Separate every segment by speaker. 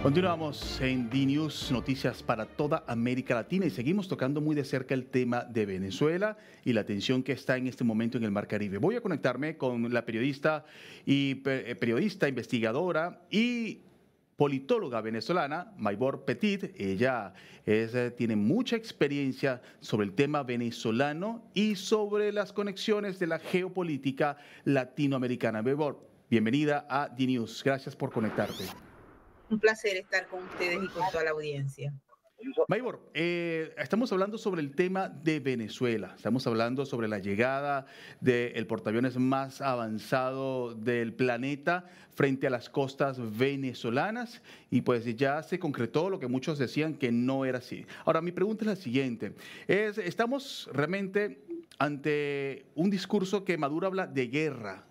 Speaker 1: Continuamos en D-News, noticias para toda América Latina y seguimos tocando muy de cerca el tema de Venezuela y la tensión que está en este momento en el Mar Caribe. Voy a conectarme con la periodista, investigadora y politóloga venezolana, Maybor Petit. Ella tiene mucha experiencia sobre el tema venezolano y sobre las conexiones de la geopolítica latinoamericana. Maybor, bienvenida a D-News. Gracias por conectarte.
Speaker 2: Un placer estar con ustedes y con toda la audiencia.
Speaker 1: Maybor, estamos hablando sobre el tema de Venezuela, estamos hablando sobre la llegada del portaaviones más avanzado del planeta frente a las costas venezolanas y pues ya se concretó lo que muchos decían que no era así. Ahora, mi pregunta es la siguiente, ¿estamos realmente ante un discurso que Maduro habla de guerra?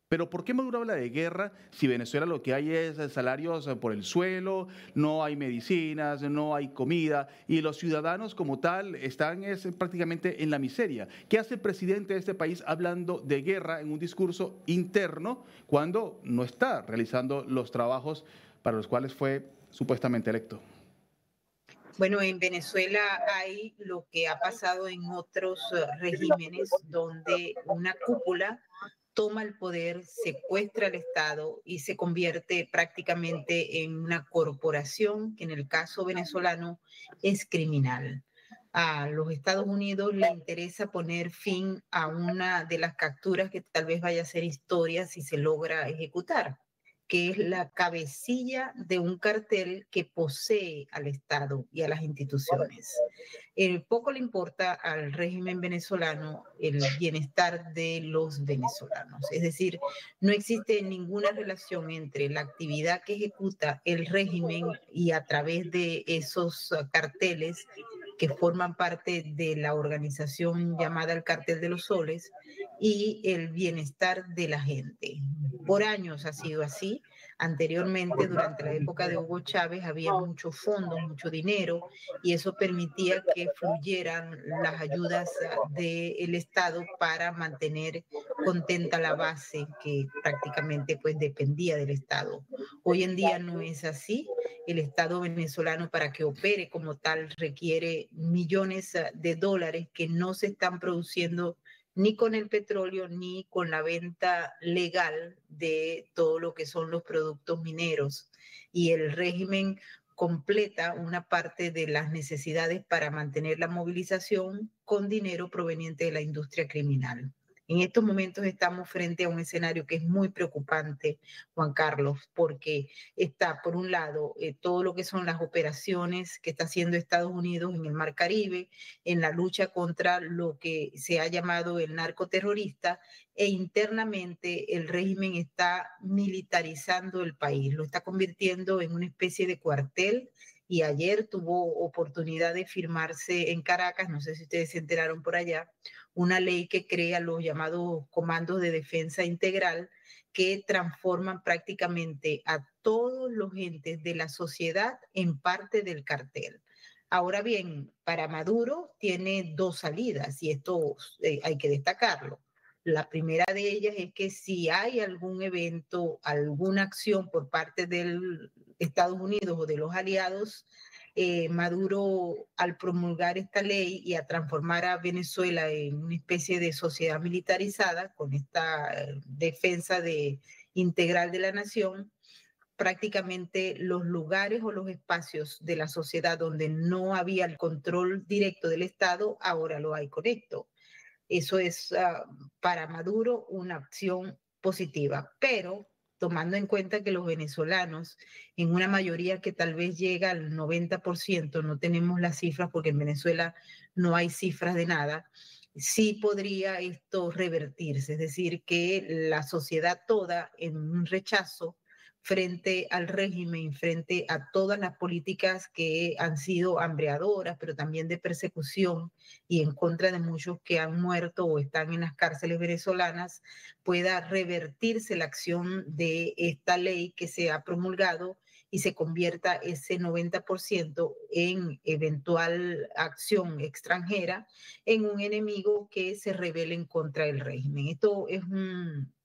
Speaker 1: Pero ¿por qué Maduro habla de guerra si Venezuela lo que hay es salarios por el suelo, no hay medicinas, no hay comida y los ciudadanos como tal están prácticamente en la miseria? ¿Qué hace el presidente de este país hablando de guerra en un discurso interno cuando no está realizando los trabajos para los cuales fue supuestamente electo?
Speaker 2: Bueno, en Venezuela hay lo que ha pasado en otros regímenes donde una cúpula toma el poder, secuestra al Estado y se convierte prácticamente en una corporación que en el caso venezolano es criminal. A los Estados Unidos le interesa poner fin a una de las capturas que tal vez vaya a ser historia si se logra ejecutar, que es la cabecilla de un cartel que posee al Estado y a las instituciones. Poco le importa al régimen venezolano el bienestar de los venezolanos. Es decir, no existe ninguna relación entre la actividad que ejecuta el régimen y a través de esos carteles que forman parte de la organización llamada el Cartel de los Soles y el bienestar de la gente. Por años ha sido así. Anteriormente, durante la época de Hugo Chávez, había muchos fondos, mucho dinero, y eso permitía que fluyeran las ayudas del Estado para mantener contenta la base que prácticamente pues dependía del Estado. Hoy en día no es así. El Estado venezolano, para que opere como tal, requiere millones de dólares que no se están produciendo ni con el petróleo ni con la venta legal de todo lo que son los productos mineros. Y el régimen completa una parte de las necesidades para mantener la movilización con dinero proveniente de la industria criminal. En estos momentos estamos frente a un escenario que es muy preocupante, Juan Carlos, porque está, por un lado, todo lo que son las operaciones que está haciendo Estados Unidos en el Mar Caribe, en la lucha contra lo que se ha llamado el narcoterrorista, e internamente el régimen está militarizando el país, lo está convirtiendo en una especie de cuartel. Y ayer tuvo oportunidad de firmarse en Caracas, no sé si ustedes se enteraron por allá, una ley que crea los llamados comandos de defensa integral, que transforman prácticamente a todos los entes de la sociedad en parte del cartel. Ahora bien, para Maduro tiene dos salidas y esto hay que destacarlo. La primera de ellas es que si hay algún evento, alguna acción por parte de Estados Unidos o de los aliados, Maduro, al promulgar esta ley y a transformar a Venezuela en una especie de sociedad militarizada con esta defensa integral de la nación, prácticamente los lugares o los espacios de la sociedad donde no había el control directo del Estado, ahora lo hay con esto. Eso es para Maduro una acción positiva, pero tomando en cuenta que los venezolanos, en una mayoría que tal vez llega al 90%, no tenemos las cifras porque en Venezuela no hay cifras de nada, sí podría esto revertirse, es decir, que la sociedad toda en un rechazo frente al régimen, frente a todas las políticas que han sido hambreadoras, pero también de persecución y en contra de muchos que han muerto o están en las cárceles venezolanas, pueda revertirse la acción de esta ley que se ha promulgado y se convierta ese 90% en eventual acción extranjera en un enemigo que se rebele en contra del régimen. Esto es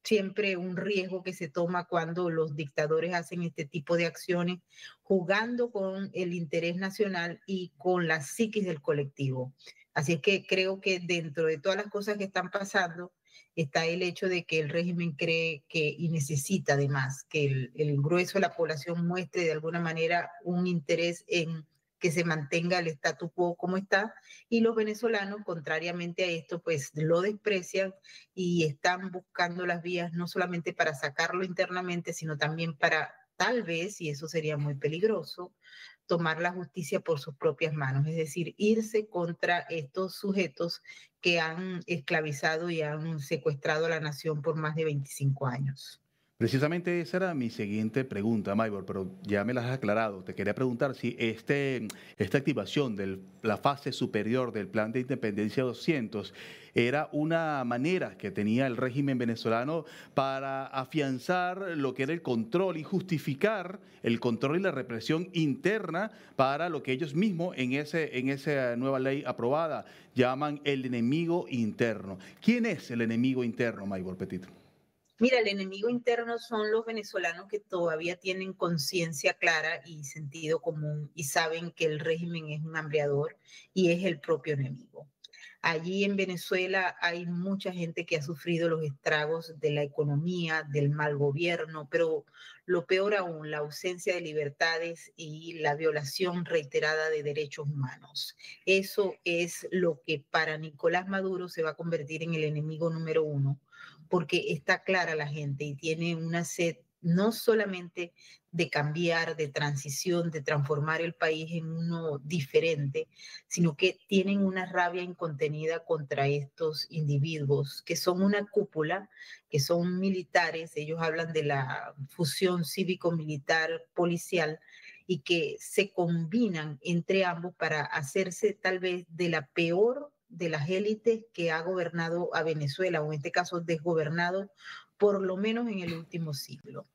Speaker 2: siempre un riesgo que se toma cuando los dictadores hacen este tipo de acciones, jugando con el interés nacional y con la psiquis del colectivo. Así es que creo que dentro de todas las cosas que están pasando está el hecho de que el régimen cree que y necesita además que el grueso de la población muestre de alguna manera un interés en que se mantenga el statu quo como está, y los venezolanos, contrariamente a esto, pues lo desprecian y están buscando las vías no solamente para sacarlo internamente, sino también para tal vez, y eso sería muy peligroso, tomar la justicia por sus propias manos, es decir, irse contra estos sujetos que han esclavizado y han secuestrado a la nación por más de 25 años.
Speaker 1: Precisamente esa era mi siguiente pregunta, Maybor, pero ya me las has aclarado. Te quería preguntar si esta activación de la fase superior del Plan de Independencia 200 era una manera que tenía el régimen venezolano para afianzar lo que era el control y justificar el control y la represión interna para lo que ellos mismos en esa nueva ley aprobada llaman el enemigo interno. ¿Quién es el enemigo interno, Maybor Petit?
Speaker 2: Mira, el enemigo interno son los venezolanos que todavía tienen conciencia clara y sentido común y saben que el régimen es un hambreador y es el propio enemigo. Allí en Venezuela hay mucha gente que ha sufrido los estragos de la economía, del mal gobierno, pero lo peor aún, la ausencia de libertades y la violación reiterada de derechos humanos. Eso es lo que para Nicolás Maduro se va a convertir en el enemigo número uno, porque está clara la gente y tiene una sed no solamente de cambiar, de transición, de transformar el país en uno diferente, sino que tienen una rabia incontenida contra estos individuos, que son una cúpula, que son militares, ellos hablan de la fusión cívico-militar policial, y que se combinan entre ambos para hacerse tal vez de la peor de las élites que ha gobernado a Venezuela, o en este caso desgobernado, por lo menos en el último siglo.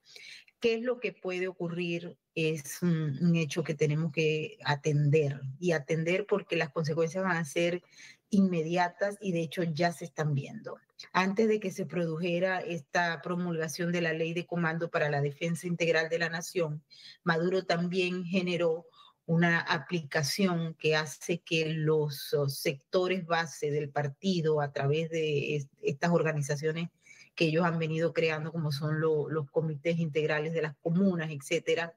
Speaker 2: ¿Qué es lo que puede ocurrir? Es un hecho que tenemos que atender y atender porque las consecuencias van a ser inmediatas y de hecho ya se están viendo. Antes de que se produjera esta promulgación de la Ley de Comando para la Defensa Integral de la Nación, Maduro también generó una aplicación que hace que los sectores base del partido a través de estas organizaciones que ellos han venido creando, como son los comités integrales de las comunas, etcétera,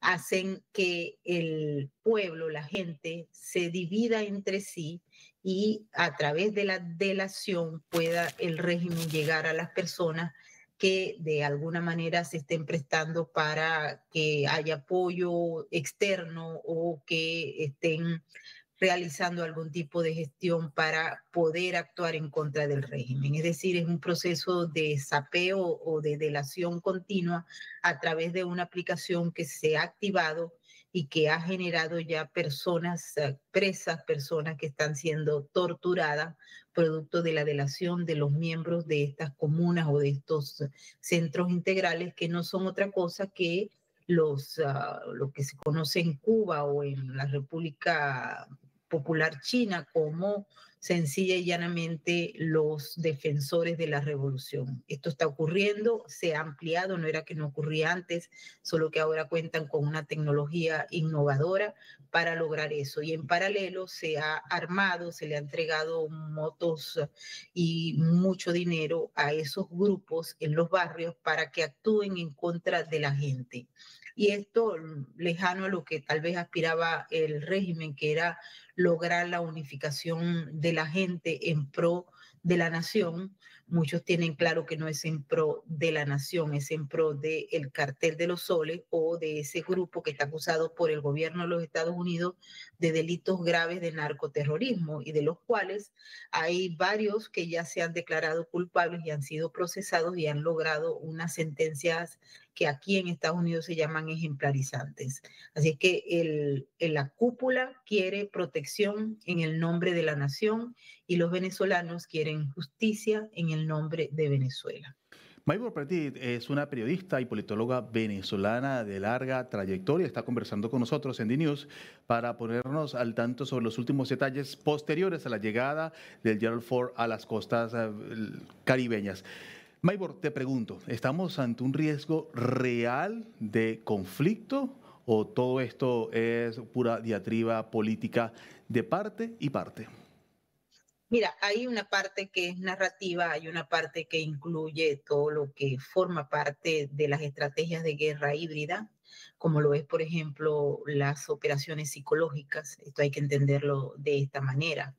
Speaker 2: hacen que el pueblo, la gente, se divida entre sí y a través de la delación pueda el régimen llegar a las personas que de alguna manera se estén prestando para que haya apoyo externo o que estén realizando algún tipo de gestión para poder actuar en contra del régimen. Es decir, es un proceso de sapeo o de delación continua a través de una aplicación que se ha activado y que ha generado ya personas presas, personas que están siendo torturadas producto de la delación de los miembros de estas comunas o de estos centros integrales que no son otra cosa que lo que se conoce en Cuba o en la República Popular China como sencilla y llanamente los defensores de la revolución. Esto está ocurriendo, se ha ampliado, no era que no ocurría antes, solo que ahora cuentan con una tecnología innovadora para lograr eso. Y en paralelo se ha armado, se le ha entregado motos y mucho dinero a esos grupos en los barrios para que actúen en contra de la gente. Y esto lejano a lo que tal vez aspiraba el régimen, que era lograr la unificación de la gente en pro de la nación. Muchos tienen claro que no es en pro de la nación, es en pro del cartel de los soles o de ese grupo que está acusado por el gobierno de los Estados Unidos de delitos graves de narcoterrorismo y de los cuales hay varios que ya se han declarado culpables y han sido procesados y han logrado unas sentencias que aquí en Estados Unidos se llaman ejemplarizantes. Así es que la cúpula quiere protección en el nombre de la nación y los venezolanos quieren justicia en el nombre de Venezuela.
Speaker 1: Maybor Petit es una periodista y politóloga venezolana de larga trayectoria. Está conversando con nosotros en DNews para ponernos al tanto sobre los últimos detalles posteriores a la llegada del Gerald Ford a las costas caribeñas. Maybor, te pregunto, ¿estamos ante un riesgo real de conflicto o todo esto es pura diatriba política de parte y parte?
Speaker 2: Mira, hay una parte que es narrativa, hay una parte que incluye todo lo que forma parte de las estrategias de guerra híbrida, como lo es, por ejemplo, las operaciones psicológicas. Esto hay que entenderlo de esta manera.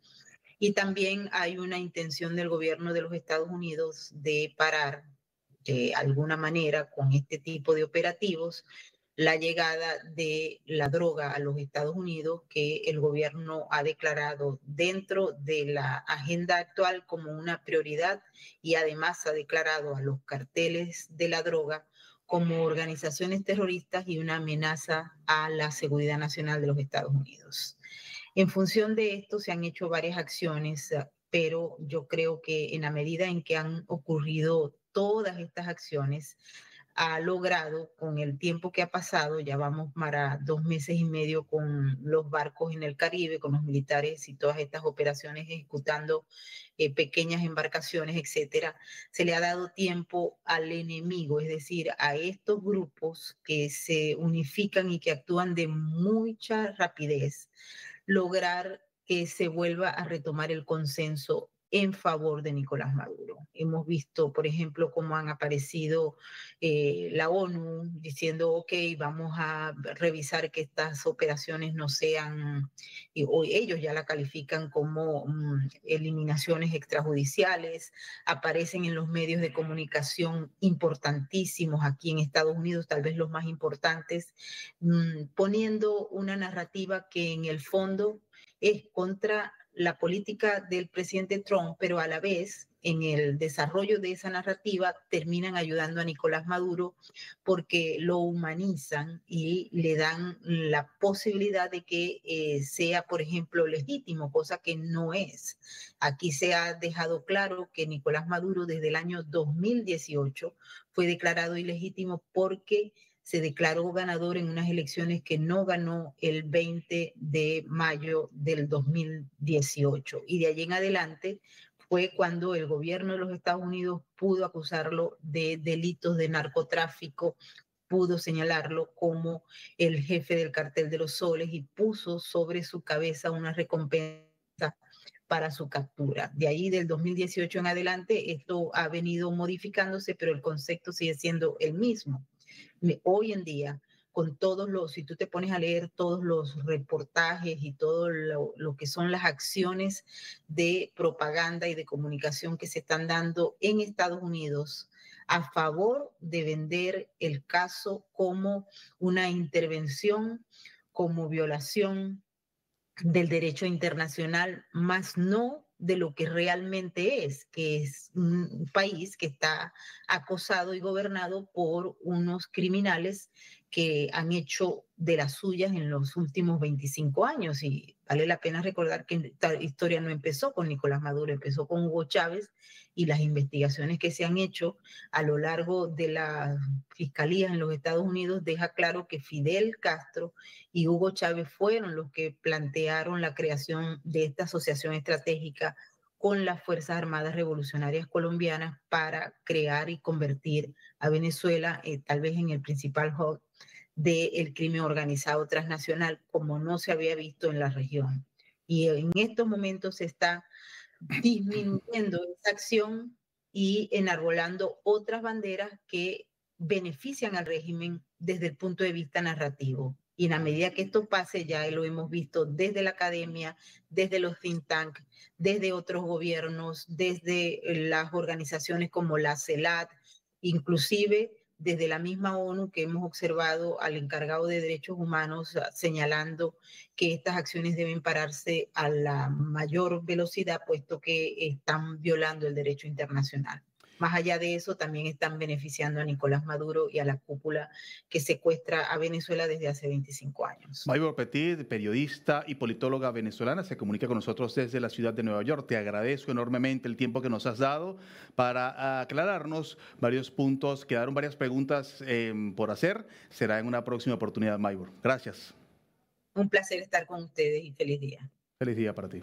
Speaker 2: Y también hay una intención del gobierno de los Estados Unidos de parar de alguna manera con este tipo de operativos la llegada de la droga a los Estados Unidos, que el gobierno ha declarado dentro de la agenda actual como una prioridad y además ha declarado a los carteles de la droga como organizaciones terroristas y una amenaza a la seguridad nacional de los Estados Unidos. En función de esto se han hecho varias acciones, pero yo creo que en la medida en que han ocurrido todas estas acciones, ha logrado con el tiempo que ha pasado, ya vamos para 2 meses y medio con los barcos en el Caribe, con los militares y todas estas operaciones ejecutando pequeñas embarcaciones, etcétera, se le ha dado tiempo al enemigo, es decir, a estos grupos que se unifican y que actúan de mucha rapidez, lograr que se vuelva a retomar el consenso en favor de Nicolás Maduro. Hemos visto, por ejemplo, cómo han aparecido la ONU diciendo, ok, vamos a revisar que estas operaciones no sean, o ellos ya la califican como eliminaciones extrajudiciales, aparecen en los medios de comunicación importantísimos aquí en Estados Unidos, tal vez los más importantes, poniendo una narrativa que en el fondo es contra la política del presidente Trump, pero a la vez en el desarrollo de esa narrativa terminan ayudando a Nicolás Maduro porque lo humanizan y le dan la posibilidad de que sea, por ejemplo, legítimo, cosa que no es. Aquí se ha dejado claro que Nicolás Maduro desde el año 2018 fue declarado ilegítimo porque se declaró ganador en unas elecciones que no ganó el 20 de mayo del 2018. Y de allí en adelante fue cuando el gobierno de los Estados Unidos pudo acusarlo de delitos de narcotráfico, pudo señalarlo como el jefe del cartel de los soles y puso sobre su cabeza una recompensa para su captura. De ahí del 2018 en adelante esto ha venido modificándose, pero el concepto sigue siendo el mismo. Hoy en día, con todos los, si tú te pones a leer todos los reportajes y todo lo que son las acciones de propaganda y de comunicación que se están dando en Estados Unidos a favor de vender el caso como una intervención, como violación del derecho internacional, más no de lo que realmente es, que es un país que está acosado y gobernado por unos criminales que han hecho de las suyas en los últimos 25 años. Y vale la pena recordar que esta historia no empezó con Nicolás Maduro, empezó con Hugo Chávez y las investigaciones que se han hecho a lo largo de la fiscalía en los Estados Unidos deja claro que Fidel Castro y Hugo Chávez fueron los que plantearon la creación de esta asociación estratégica con las Fuerzas Armadas Revolucionarias Colombianas para crear y convertir a Venezuela tal vez en el principal hub del crimen organizado transnacional, como no se había visto en la región. Y en estos momentos se está disminuyendo esa acción y enarbolando otras banderas que benefician al régimen desde el punto de vista narrativo. Y en la medida que esto pase, ya lo hemos visto desde la academia, desde los think tanks, desde otros gobiernos, desde las organizaciones como la CELAT, inclusive desde la misma ONU que hemos observado al encargado de derechos humanos señalando que estas acciones deben pararse a la mayor velocidad, puesto que están violando el derecho internacional. Más allá de eso, también están beneficiando a Nicolás Maduro y a la cúpula que secuestra a Venezuela desde hace 25 años.
Speaker 1: Maybor Petit, periodista y politóloga venezolana, se comunica con nosotros desde la ciudad de Nueva York. Te agradezco enormemente el tiempo que nos has dado para aclararnos varios puntos. Quedaron varias preguntas por hacer. Será en una próxima oportunidad, Maybor. Gracias.
Speaker 2: Un placer estar con ustedes y feliz día.
Speaker 1: Feliz día para ti.